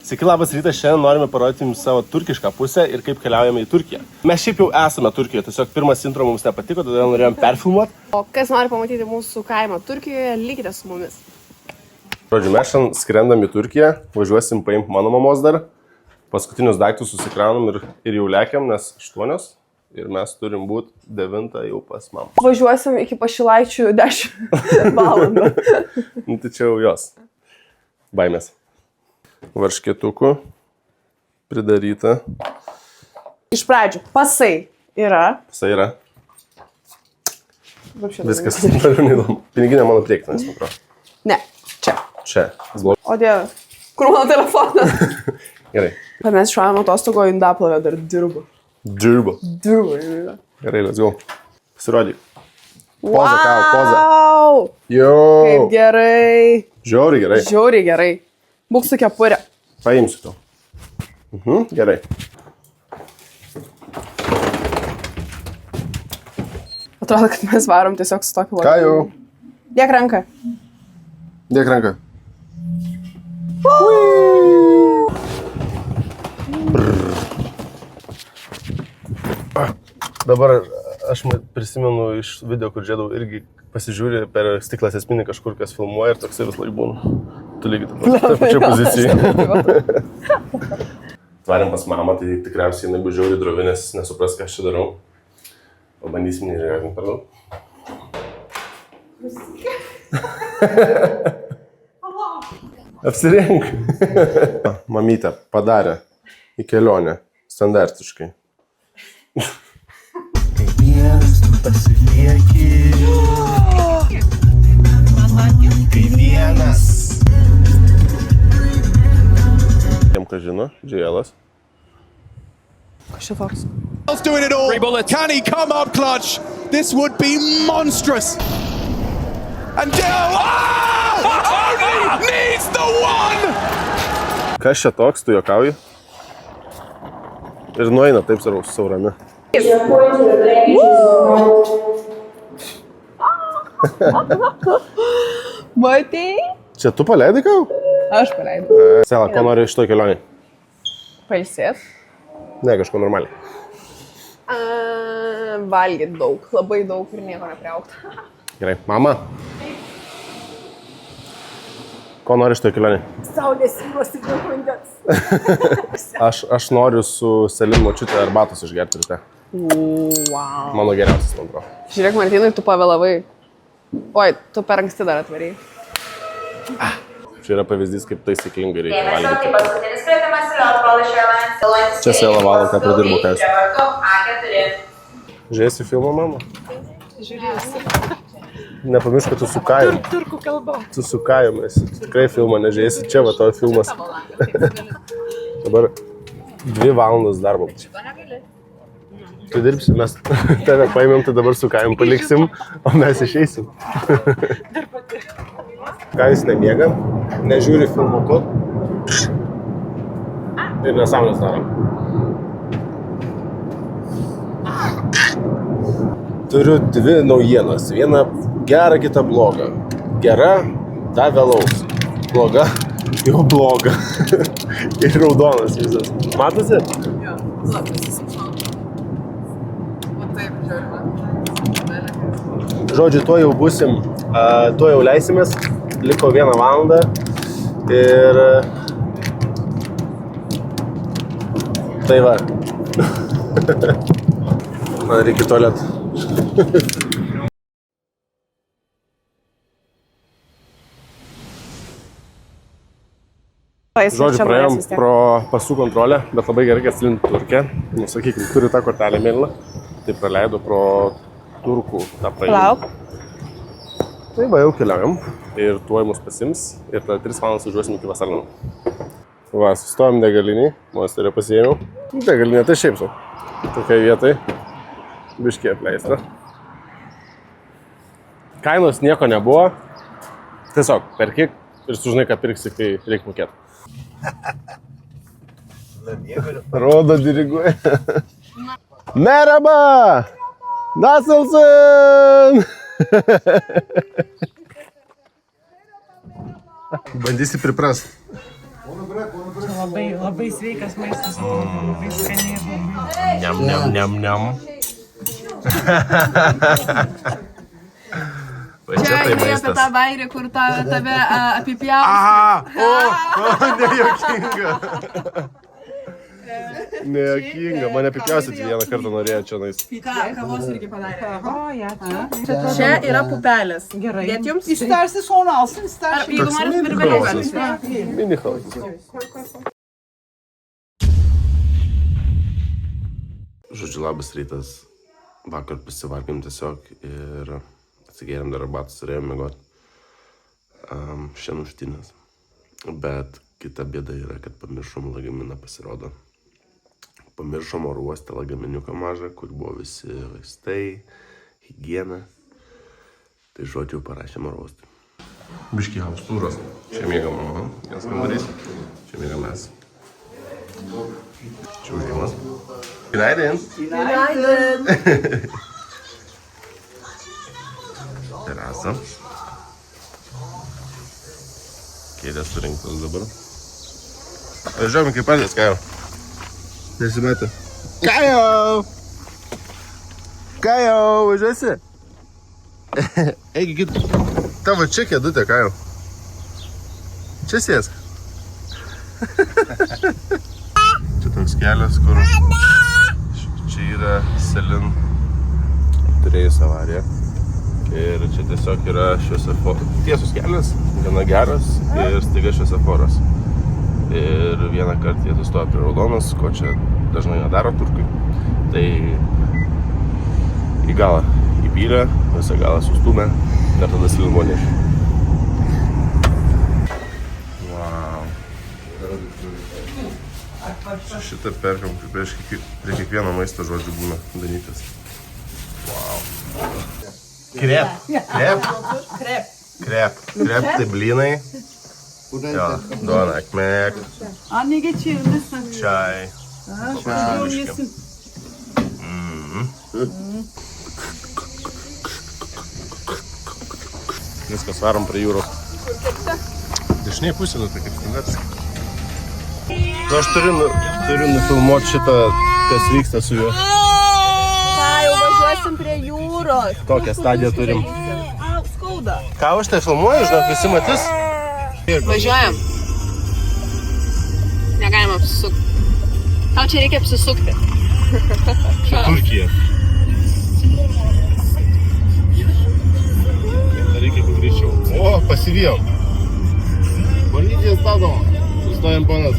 Sveiki, labas rytas, šiandien norime parodyti jums savo turkišką pusę ir kaip keliaujame į Turkiją. Mes šiaip jau esame Turkijoje, tiesiog pirmas intro mums nepatiko, todėl norėjom perfilmuoti. O kas nori pamatyti mūsų kaimą Turkijoje, likite su mumis. Žodžiu, mes šiandien skrendam į Turkiją, važiuosim paimti mano mamos dar, paskutinius daiktus susikraunam ir jau lekiam, nes 8 ir mes turim būti 9 jau pas mamą. Važiuosim iki Pašilaičių 10 valandų. Nu, tai čia jau jos. Baimės. Varškėtukų pridaryta. Iš pradžių pasai yra. Pasai yra. Viskas toliau neįdomu. Piniginė mano priekta, nes makro. Ne, čia. Čia. O Dieve, kur mano telefonas? Gerai. Bet mes išvažiavome atostogo į Indaplovę, dar dirbu. Dirbu. Gerai, let's go. Pasirodyk. Poza, ką, poza. Jo. Kaip gerai. Žiauriai gerai. Žiauriai gerai. Būk su kepurė. Paimsiu tau. Gerai. Atrodo, kad mes varom tiesiog su tokiu Ką jau? Dėk ranką. Dėk ranką. Dabar aš prisimenu iš video, kur žiūrėdavau, irgi pasižiūrė per stiklas esminį kažkur, kas filmuoja ir toksai vis laik būna. Tu lygiai tą pačią poziciją. Tvarėm pas mamą, tai tikriausiai jinai bus žiauriai drovi, nes nesupras, ką aš čia darau. Pabandysim nežiūrėkim per daug. Apsirenk. Mamytė padarė į kelionę standartiškai. Kiekvienas tu pasilieki. Kiekvienas. Tiem, kas žino, JL'as. Kas čia toks? Doing it all. Can he come up clutch? This would be monstrous. And only needs the one. Kas čia toks, tu juokauji? Ir nueina taip saurami. Matei? Čia tu paleidai ką? Aš paleidau. Sela, ko nori iš to kelionį? Pailsėt. Ne, kažko normaliai. Valgyt daug, labai daug ir nieko nepriaugta. Gerai, mama. Ko nori iš to kelionį? Saulės jūros ir daug vandens. Aš noriu su Selim močiute arbatos išgerti ryte. Wow. Mano geriausias, man atrodo. Žiūrėk, Martynai, tu pavėlavai. Oi, tu per anksti dar atvarėjai. Čia yra pavyzdys, kaip taisyklingai reikia Tai valgyti. paskutinis kvietimas į Lietuvos Airlines. Čia Sela valo, ką pradirbo, ką esi. A4. Žiūrėsi filmą, mama? Žiūrėsi. Nepamiršk, kad tu su Kajum. Turkų kalba. Tu su Kajum esi. Tikrai filmą nežiūrėsi. Čia va tavo filmas. Dabar 2 valandos darbo. Šito negali. Tu dirbsi, mes tave paimėm, tai dabar su Kajum paliksim, o mes išeisim. Kajus nemiega, nežiūri filmuku ir nesąmonės darom. Turiu 2 naujienas. Viena gera, kita bloga. Gera, da vėlaus. Bloga, jau bloga. Ir raudonas visas. Matosi? Jo, labas. O taip, žiūrėjau. Žodžiu, tuo jau būsim, tuo jau leisimės. Liko 1 valandą ir tai va. Man reikia tualet. Žodžiu, praėjom pro pasų kontrolę, bet labai gerai, kad slint Turkiją. Nu, sakykime, turi tą kortelę mėlyną. Tai praleido pro turkų tą praėjimą. Lauk. Tai va, jau keliaujam ir tuoj mus pasims ir tada 3 valandas važiuosim iki Vasarnamo. Va, sustojom degalinį, Monsterį pasiėmiau. Degalinė tai šiaip sau. Tokiai vietai. Biškiai apleista. Kainos nieko nebuvo. Tiesiog perki ir sužinai, ką pirksi, kai reikia mokėti. Rodo diriguoja. Merhaba! Nasılsın? Bandysi priprast. Labai sveikas maistas, labai skaniai. Niam. Va Čia čia tai apie maistas. tą bairį, kur tave apipjavo. Aha! Nejuokinga. Nejuokinga. Mane apipjausit vieną kartą norėjo čia nais. Kavos irgi padarė. Čia yra pupelės. Gerai. Bet jums İsterse sonra alsın, isterse. jeigu norit birbelį galit. Mini chaosas. Žodžiu, labas rytas. Vakar pasivalgėm tiesiog ir atsigėrėm dar arbatos, turėjom mėgoti. Šiandien užtinės. Bet kita bėda yra, kad pamiršom lagaminą, pasirodo. Pamiršom oro uoste lagaminiuką mažą, kur buvo visi vaistai, higiena. Tai žodžiu parašėm oro uostui. Biški haustūros. Čia mėga mama, vienas kambarys. Čia mėga mes. Čia užėjimas. Ginaidin. Terasa. Kėdės surinktos dabar. Važiuojame kaip patys, Kajo. Nesimetė. Kajo! Kajo, važiuosi? Eigi, kit. Tavo čia kėdutė, Kajo. Čia sėsk. Čia toks kelias, kur čia yra Selin turėjus avariją. Ir čia tiesiog yra šviesoforas. Tiesus kelias, gana geras ir staiga šviesoforas. Ir vieną kartą jie sustoja prie raudonos, ko čia dažnai nedaro turkai. Tai į galą įpylė, visą galą sustumė ir tada Selin buvo nešė. Šitą perkam prie kiekvieno maisto žodžių būna darytas. Wow. Krep. Krep tai blynai. Jo, duona, akmek. Anne geçirmesin. Čai. Viskas varom prie jūros. Dešinėje pusė, tai kaip standartas. Aš turiu nufilmuoti šitą, kas vyksta su juo. Ką, jau važiuosim prie jūros. Tokią stadiją turim. Skauda. Ką už tai filmuoju, žinok, visi matys? Važiuojam. Negalima apsisukti. Tau čia reikia apsisukti. Čia Turkija. Dar reikia pagreičiau. O, pasivijom. Policija stato. Sustojam panas.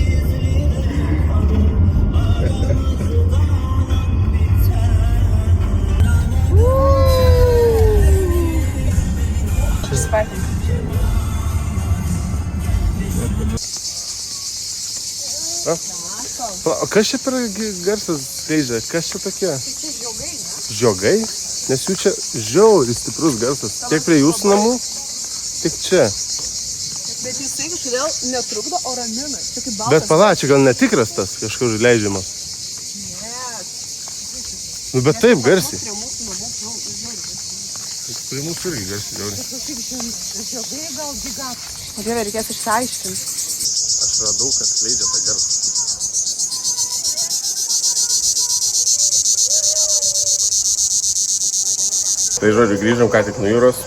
O kas čia per garsas skleidžia? Kas čia tokie? Žiogai? Nes jų čia žiauriai stiprus garsas. Tiek prie jūsų namų, tiek čia. Bet jisai kažkodėl netrukdo, o ramina. Bet pala, čia gal netikras tas kažkur leidžiamas. Nu bet taip, garsiai. Prie mūsų irgi garsiai žiauriai. O Dieve, reikės išsiaiškinti. Aš radau, kad skleidžia tą garsą. Tai žodžiu, grįžom ką tik nuo jūros,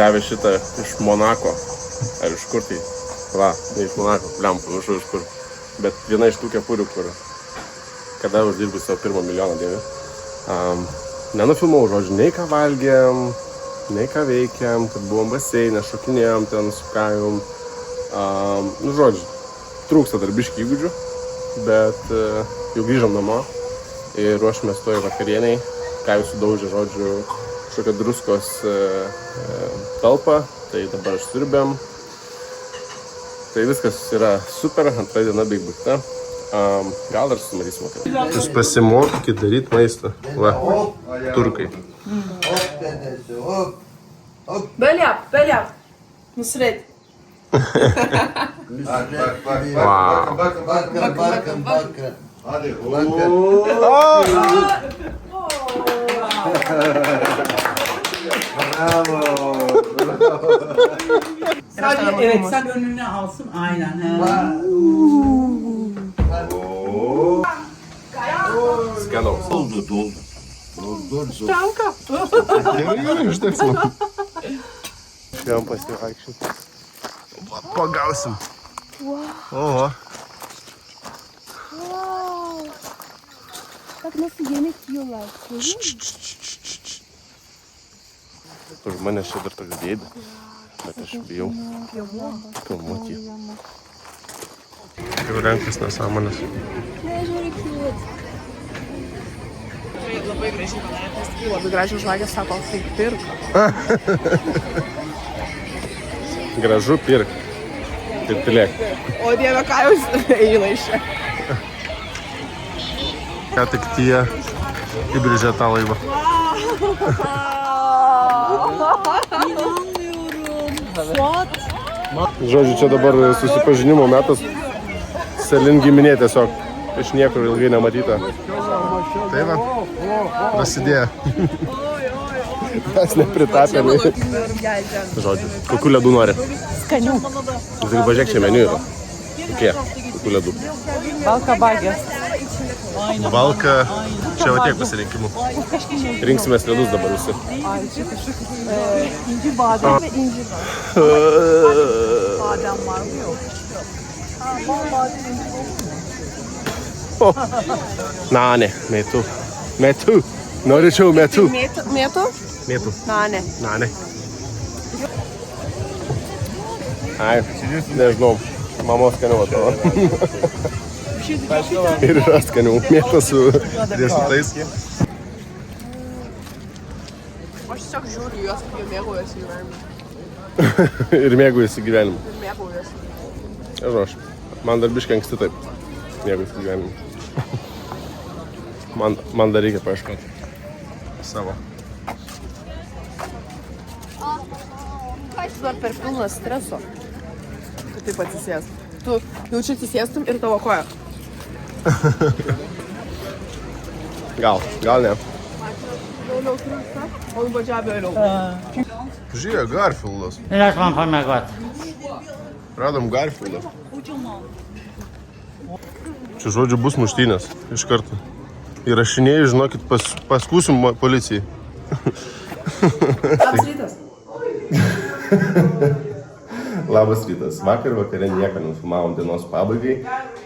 davė šitą iš Monako. Ar iš kur tai? Va, ne iš Monako, lempa, nušau iš kur. Bet viena iš tų kepurių, kur kada uždirbau savo pirmą milijoną dėvį. Nenufilmau, žodžiu, nei ką valgėm, nei ką veikėm, kad buvom baseinė, šokinėjom ten su Kajum. Nu, žodžiu, trūksta dar biškį įgūdžių, bet jau grįžom namo ir ruošimės toj vakarieniai. Kajus sudaužė, žodžiu, kažkokią druskos talpą, tai dabar išsiurbėm. Tai viskas yra super, antra diena beig baigta. Gal dar susimatysim vakar. Jūs pasimokykit daryti maistą. Va, turkai. Böyle yap. Nusret. Bakın. Hadi. Bravo. Sadece evet sen önüne alsın aynen. Štauka. Gerai, užteks man. Šiam pasivaikščioti. Pagausim. Oho. Так насыгенек yiyorlar. Už mane čia dar toks dėdė, bet aš bijau. Filmuoti. Jau renkas nesąmonės. Labai gražiai padarėtas, tikrai labai gražiai žvagės, sako, tai pirk. Gražu pirk. Ir tylėk. O Dieve, ką jūs eina iš čia? Ką tik tie įbrėžė tą laivą. Žodžiu, čia dabar susipažinimo metas. Selin giminė tiesiog iš niekur ilgai nematyta. Tai va, prasidėjo. Mes nepritapėme. Žodžiu, kokių ledų nori? Skanių. Tai pažiūrėk, čia meniu yra. Kokie? Kokių ledų? Valka bagės. Valka, čia va tiek pasirinkimų. Rinksimės ledus dabar visi. İnci badem ve incir var. Badem var mı yok? Nane, metu. Metu. Norėčiau metu. Mėtų? Metu. Nane. Nane. Ai, nežinau. Mamos skaniau atrodo. Ir yra skaniau. Mėta su riešutais. Aš tiesiog žiūriu juos, kaip jie mėgaujasi gyvenimu. Ir mėgaujasi gyvenimu. Ir mėgaujasi. Ir aš. Man dar biškai anksti taip. Mėgaujasi gyvenimu. Man dar reikia paieškoti savo. Tu dar per pilnas streso. Tu taip atsisės. Tu jaučiu atsisėstum ir tavo koja. Gal ne. Vėliau trūksta, o nuvažiavę vėliau. Žiūrėk, Garfieldas. Las van farmagot. Radom Garfieldą. Čia žodžiu bus muštynės iš karto. Įrašinėjai, žinokit, paskūsim policijai. Labas rytas. Labas rytas. Vakar vakare nieko nefilmavom dienos pabaigai.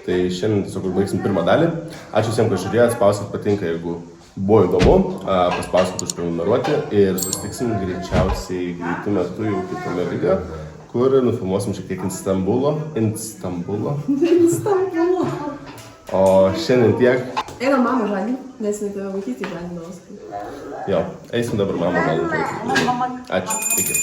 Tai šiandien tiesiog užbaigsim pirmą dalį. Ačiū visiems, kad žiūrėjot. Spauskit patinka, jeigu buvo įdomu. Paspauskit užprenumeruoti. Ir susitiksim greičiausiai greitų metu jau kitame video, kur nufilmuosim šiek tiek Instambulo. O šiandien tiek. Einam mamą žadinti, nes jinai tave vaikyti žadinamos. Jo, eisim dabar mamą žadinti. Ačiū. Iki.